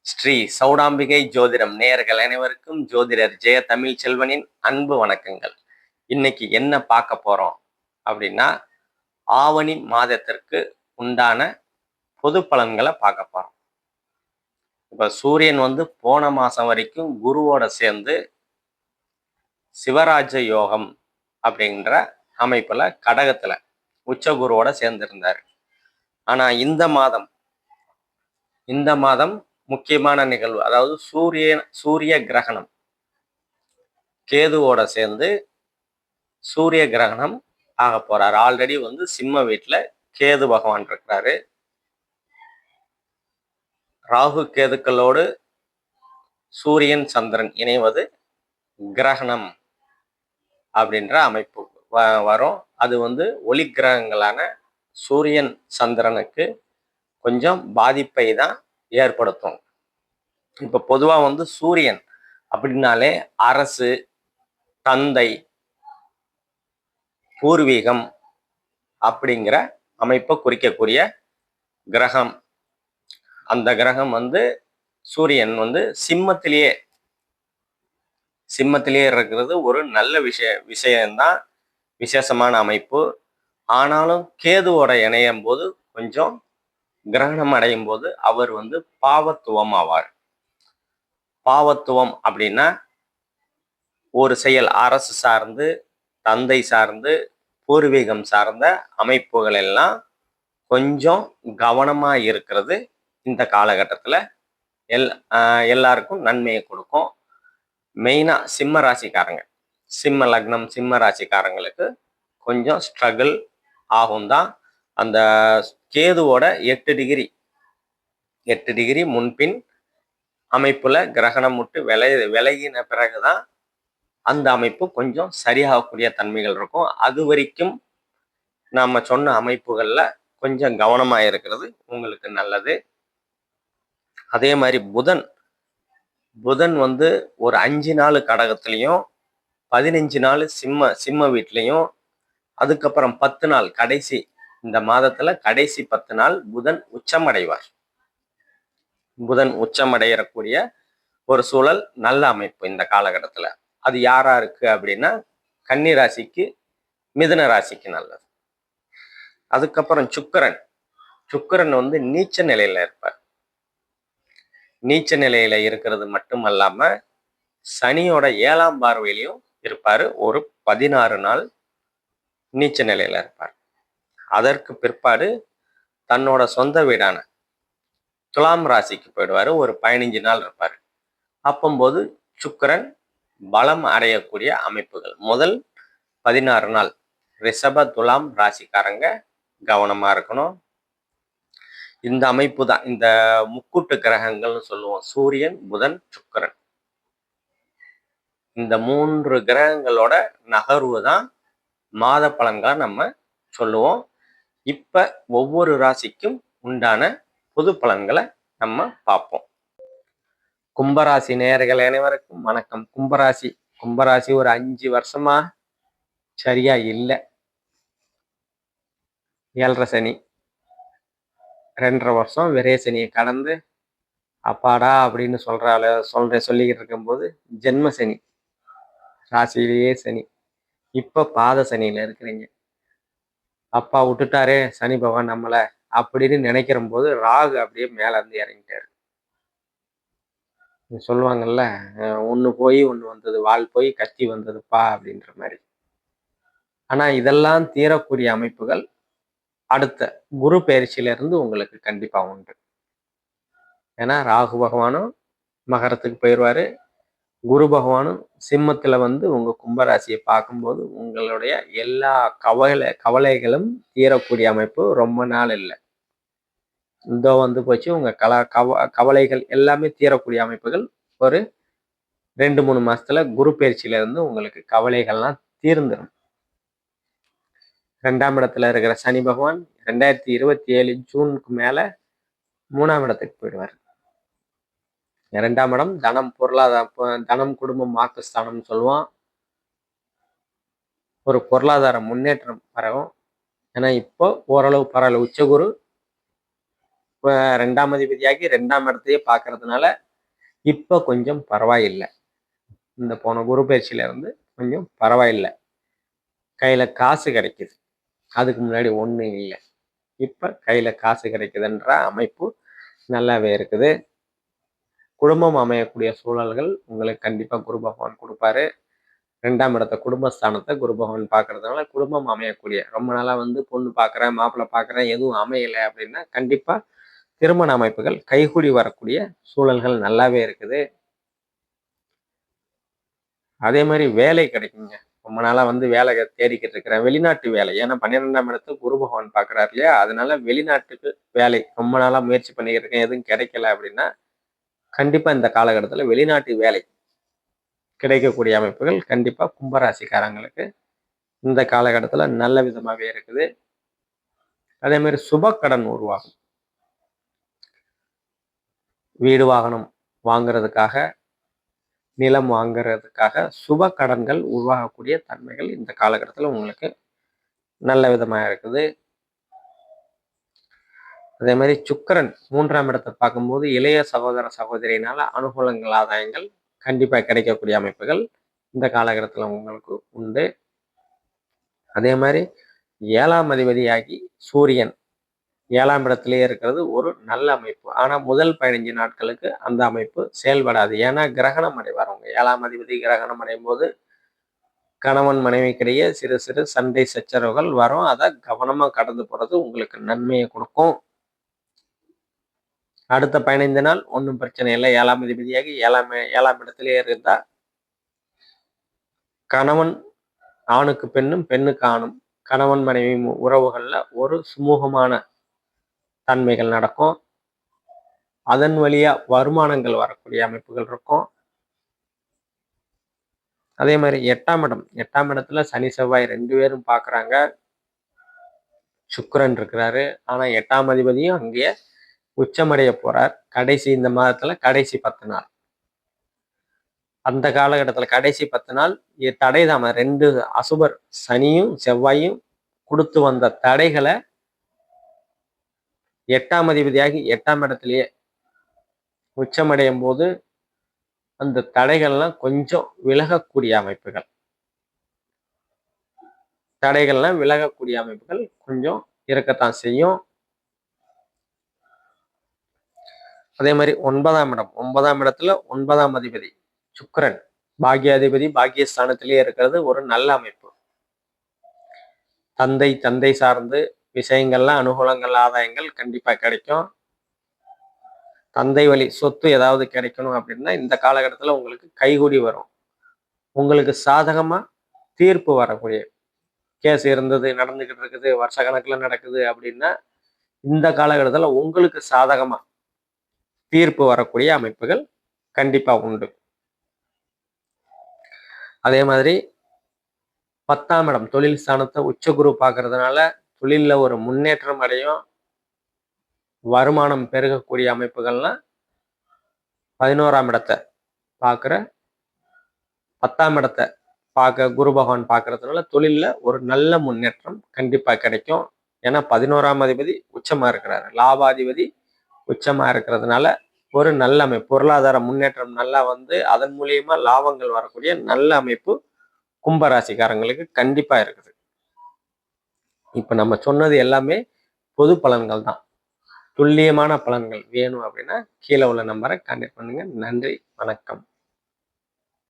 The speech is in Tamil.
ஸ்ரீ சௌடாம்பிகை ஜோதிடம் நேயர்கள் அனைவருக்கும் ஜோதிடர் ஜெய தமிழ் செல்வனின் அன்பு வணக்கங்கள். இன்னைக்கு என்ன பார்க்க போறோம் அப்படின்னா, ஆவணி மாதத்திற்கு உண்டான பொது பலன்களை பார்க்க போறோம். இப்ப சூரியன் போன மாசம் வரைக்கும் குருவோட சேர்ந்து சிவராஜ யோகம் அப்படின்ற அமைப்புல கடகத்துல உச்ச குருவோட சேர்ந்து இருந்தாரு. ஆனா இந்த மாதம் முக்கியமான நிகழ்வு, அதாவது சூரிய கிரகணம், கேதுவோட சேர்ந்து சூரிய கிரகணம் ஆக போறாரு. ஆல்ரெடி சிம்ம வீட்டுல கேது பகவான் இருக்கிறாரு. ராகு கேதுக்களோடு சூரியன் சந்திரன் இணைவது கிரகணம் அப்படின்ற அமைப்பு வரும். அது ஒளி கிரகங்களான சூரியன் சந்திரனுக்கு கொஞ்சம் பாதிப்பை தான் ஏற்படுத்தும். இப்ப பொதுவா சூரியன் அப்படின்னாலே அரசு, தந்தை, பூர்வீகம் அப்படிங்கிற அமைப்பை குறிக்கக்கூடிய கிரகம். அந்த கிரகம் சூரியன் சிம்மத்திலேயே இருக்கிறது ஒரு நல்ல விஷயம்தான், விசேஷமான அமைப்பு. ஆனாலும் கேதுவோட இணையும் போது கொஞ்சம் கிரகணம் அடையும் போது அவர் பாவத்துவம் ஆவார். பாவத்துவம் அப்படின்னா ஒரு செயல் அரசு சார்ந்து, தந்தை சார்ந்து, பூர்வீகம் சார்ந்த அமைப்புகள் எல்லாம் கொஞ்சம் கவனமா இருக்கிறது இந்த காலகட்டத்துல எல்லாருக்கும் நன்மையை கொடுக்கும். மெயினா சிம்ம ராசிக்காரங்க, சிம்ம லக்னம், சிம்ம ராசிக்காரங்களுக்கு கொஞ்சம் ஸ்ட்ரகிள் ஆகும் தான். அந்த கேதுவோட 8 டிகிரி முன்பின் அமைப்புல கிரகணம் விட்டு விலகின பிறகுதான் அந்த அமைப்பு கொஞ்சம் சரியாகக்கூடிய தன்மைகள் இருக்கும். அது வரைக்கும் நாம சொன்ன அமைப்புகள்ல கொஞ்சம் கவனமா இருக்கிறது உங்களுக்கு நல்லது. அதே மாதிரி புதன் ஒரு 5 நாள் கடகத்திலையும் 15 நாள் சிம்ம வீட்லையும், அதுக்கப்புறம் 10 நாள் கடைசி இந்த மாதத்துல கடைசி 10 நாள் புதன் உச்சமடைவார். புதன் உச்சமடையக்கூடிய ஒரு சூழல் நல்ல அமைப்பு இந்த காலகட்டத்துல. அது யாரா இருக்கு அப்படின்னா, கன்னி ராசிக்கு, மிதுன ராசிக்கு நல்லது. அதுக்கப்புறம் சுக்கிரன் நீச்ச நிலையில இருப்பார். நீச்ச நிலையில இருக்கிறது மட்டுமல்லாம சனியோட 7ஆம் பார்வையிலையும் இருப்பாரு. ஒரு 16 நாள் நீச்ச நிலையில இருப்பார். அதற்கு பிற்பாடு தன்னோட சொந்த வீடான துலாம் ராசிக்கு போயிடுவாரு. ஒரு 15 நாள் இருப்பாரு. அப்பம்போது சுக்கிரன் பலம் அடையக்கூடிய அமைப்புகள். முதல் 16 நாள் ரிஷப, துலாம் ராசிக்காரங்க கவனமா இருக்கணும். இந்த அமைப்பு தான் இந்த முக்கூட்டு கிரகங்கள்னு சொல்லுவோம். சூரியன், புதன், சுக்கிரன், இந்த 3 கிரகங்களோட நகர்வு தான் மாத பலன்களை நம்ம சொல்லுவோம். இப்ப ஒவ்வொரு ராசிக்கும் உண்டான பொது பலன்களை நம்ம பார்ப்போம். கும்பராசி நேயர்கள் அனைவருக்கும் வணக்கம். கும்பராசி ஒரு 5 வருஷமா சரியா இல்லை. 7.5 சனி, 2.5 வருஷம் விரய சனியை கடந்து அப்பாடா அப்படின்னு சொல்லிக்கிட்டு இருக்கும்போது ஜென்ம சனி, ராசியிலேயே சனி. இப்ப பாத சனியில இருக்கிறீங்க. அப்பா விட்டுட்டாரே சனி பகவான் நம்மள அப்படின்னு நினைக்கிற போது ராகு அப்படியே மேல இருந்து இறங்கிட்டாரு. சொல்லுவாங்கல்ல, ஒண்ணு போய் ஒண்ணு வந்தது, வால் போய் கத்தி வந்ததுப்பா அப்படின்ற மாதிரி. ஆனா இதெல்லாம் தீரக்கூடிய அமைப்புகள் அடுத்த குரு பயிற்சியில இருந்து உங்களுக்கு கண்டிப்பா உண்டு. ஏன்னா ராகு பகவானும் மகரத்துக்கு போயிடுவாரு. குரு பகவானும் சிம்மத்துல உங்க கும்பராசியை பார்க்கும்போது உங்களுடைய எல்லா கவலைகளும் தீரக்கூடிய அமைப்பு ரொம்ப நாள் இல்லை. இதோ போச்சு உங்க கவலைகள் எல்லாமே தீரக்கூடிய அமைப்புகள் ஒரு 2-3 மாசத்துல குரு பயிற்சியில இருந்து உங்களுக்கு கவலைகள்லாம் தீர்ந்துடும். 2ஆம் இடத்துல இருக்கிற சனி பகவான் 2027 ஜூனுக்கு மேல 3ஆம் இடத்துக்கு போயிடுவார். 2ஆம் இடம் தனம், குடும்பம், வாக்குஸ்தானம் சொல்லுவான். ஒரு பொருளாதார முன்னேற்றம் வரும். ஏன்னா இப்போ ஓரளவு பரவாயில்ல. உச்சகுரு 2ஆம் அதிபதியாகி 2ஆம் இடத்தையே பார்க்கறதுனால இப்ப கொஞ்சம் பரவாயில்லை. இந்த போன குரு பயிற்சியில இருந்து கொஞ்சம் பரவாயில்லை. கையில காசு கிடைக்குது. அதுக்கு முன்னாடி ஒண்ணும் இல்லை. இப்ப கையில காசு கிடைக்குதுன்ற அமைப்பு நல்லாவே இருக்குது. குடும்பம் அமையக்கூடிய சூழல்கள் உங்களுக்கு கண்டிப்பா குரு பகவான் கொடுப்பாரு. 2ஆம் இடத்த குடும்பஸ்தானத்தை குரு பகவான் பார்க்கறதுனால குடும்பம் அமையக்கூடிய, ரொம்ப நாளா பொண்ணு பார்க்குறேன், மாப்பிள்ளை பார்க்குறேன், எதுவும் அமையலை அப்படின்னா கண்டிப்பா திருமண அமைப்புகள் கைகூடி வரக்கூடிய சூழல்கள் நல்லாவே இருக்குது. அதே மாதிரி வேலை கிடைக்குங்க. ரொம்ப நாளா வேலை தேடிக்கிட்டு இருக்கிறேன், வெளிநாட்டு வேலை. ஏன்னா 12ஆம் இடத்தை குரு பகவான் பார்க்குறாரு இல்லையா, அதனால வெளிநாட்டுக்கு வேலை ரொம்ப நாளா முயற்சி பண்ணிக்கிட்டு இருக்கேன், எதுவும் கிடைக்கல அப்படின்னா கண்டிப்பா இந்த காலகட்டத்தில் வெளிநாட்டு வேலை கிடைக்கக்கூடிய அமைப்புகள் கண்டிப்பா கும்பராசிக்காரங்களுக்கு இந்த காலகட்டத்துல நல்ல விதமாவே இருக்குது. அதே மாதிரி சுப கடன் உருவாகும். வீடு வாகனம் வாங்குறதுக்காக, நிலம் வாங்குறதுக்காக சுப கடன்கள் உருவாகக்கூடிய தன்மைகள் இந்த காலகட்டத்துல உங்களுக்கு நல்ல விதமா இருக்குது. அதே மாதிரி சுக்கிரன் 3ஆம் இடத்தை பார்க்கும்போது இளைய சகோதர சகோதரியினால அனுகூலங்கள், ஆதாயங்கள் கண்டிப்பா கிடைக்கக்கூடிய அமைப்புகள் இந்த காலகட்டத்துல உங்களுக்கு உண்டு. அதே மாதிரி 7ஆம் அதிபதியாகி சூரியன் 7ஆம் இடத்திலேயே இருக்கிறது ஒரு நல்ல அமைப்பு. ஆனா முதல் 15 நாட்களுக்கு அந்த அமைப்பு செயல்படாது. ஏன்னா கிரகணம் அடைவார். அவங்க 7ஆம் அதிபதி கிரகணம் அடையும் போது கணவன் மனைவிக்கிடையே சிறு சிறு சண்டை சச்சரவுகள் வரும். அதை கவனமா கடந்து போறது உங்களுக்கு நன்மையை கொடுக்கும். அடுத்த 15 நாள் ஒன்றும் பிரச்சனை இல்லை. 7ஆம் அதிபதியாகி ஏழாம் இடத்திலேயே இருந்தா கணவன் ஆணுக்கு பெண்ணும், பெண்ணுக்கு ஆணும், கணவன் மனைவி உறவுகள்ல ஒரு சுமூகமான தன்மைகள் நடக்கும். அதன் வழியா வருமானங்கள் வரக்கூடிய அமைப்புகள் இருக்கும். அதே மாதிரி 8ஆம் இடத்துல சனி செவ்வாய் 2 பேரும் பார்க்குறாங்க. சுக்கிரன் இருக்கிறாரு. ஆனா 8ஆம் அதிபதியும் அங்கேயே உச்சமடைய போறார். கடைசி இந்த மாதத்துல கடைசி 10 நாள். அந்த காலகட்டத்துல கடைசி 10 நாள் தடைதாம 2 அசுபர் சனியும் செவ்வாயும் கொடுத்து வந்த தடைகளை 8ஆம் அதிபதியாகி 8ஆம் இடத்திலேயே உச்சமடையும் போது அந்த தடைகள்லாம் கொஞ்சம் விலகக்கூடிய அமைப்புகள், கொஞ்சம் இருக்கத்தான் செய்யும். அதே மாதிரி 9ஆம் இடத்துல 9ஆம் அதிபதி சுக்கிரன் பாக்கியாதிபதி பாக்கியஸ்தானத்திலேயே இருக்கிறது ஒரு நல்ல அமைப்பு. தந்தை சார்ந்து விஷயங்கள்லாம் அனுகூலங்கள், ஆதாயங்கள் கண்டிப்பா கிடைக்கும். தந்தை வழி சொத்து ஏதாவது கிடைக்கணும் அப்படின்னா இந்த காலகட்டத்துல உங்களுக்கு கைகூடி வரும். உங்களுக்கு சாதகமா தீர்ப்பு வரக்கூடிய கேஸ் இருந்தது, நடந்துகிட்டு இருக்குது, வருஷ கணக்குல நடக்குது அப்படின்னா இந்த காலகட்டத்துல உங்களுக்கு சாதகமா தீர்ப்பு வரக்கூடிய அமைப்புகள் கண்டிப்பா உண்டு. அதே மாதிரி 10ஆம் இடம் தொழில் ஸ்தானத்தை உச்ச குரு பார்க்கறதுனால தொழில்ல ஒரு முன்னேற்றம் அடையும். வருமானம் பெருகக்கூடிய அமைப்புகள்லாம் 11ஆம் இடத்தை பார்க்குற 10ஆம் இடத்தை பார்க்க குரு பகவான் பார்க்கறதுனால தொழில்ல ஒரு நல்ல முன்னேற்றம் கண்டிப்பா கிடைக்கும். ஏன்னா 11ஆம் அதிபதி உச்சமா இருக்கிறாரு, லாபாதிபதி உச்சமா இருக்கிறதுனால ஒரு நல்ல அமைப்பு, பொருளாதார முன்னேற்றம் நல்லா அதன் மூலியமா லாபங்கள் வரக்கூடிய நல்ல அமைப்பு கும்பராசிக்காரங்களுக்கு கண்டிப்பா இருக்குது. இப்ப நம்ம சொன்னது எல்லாமே பொது பலன்கள் தான். துல்லியமான பலன்கள் வேணும் அப்படின்னா கீழே உள்ள நம்பரை கான்டாக்ட் பண்ணுங்க. நன்றி, வணக்கம்.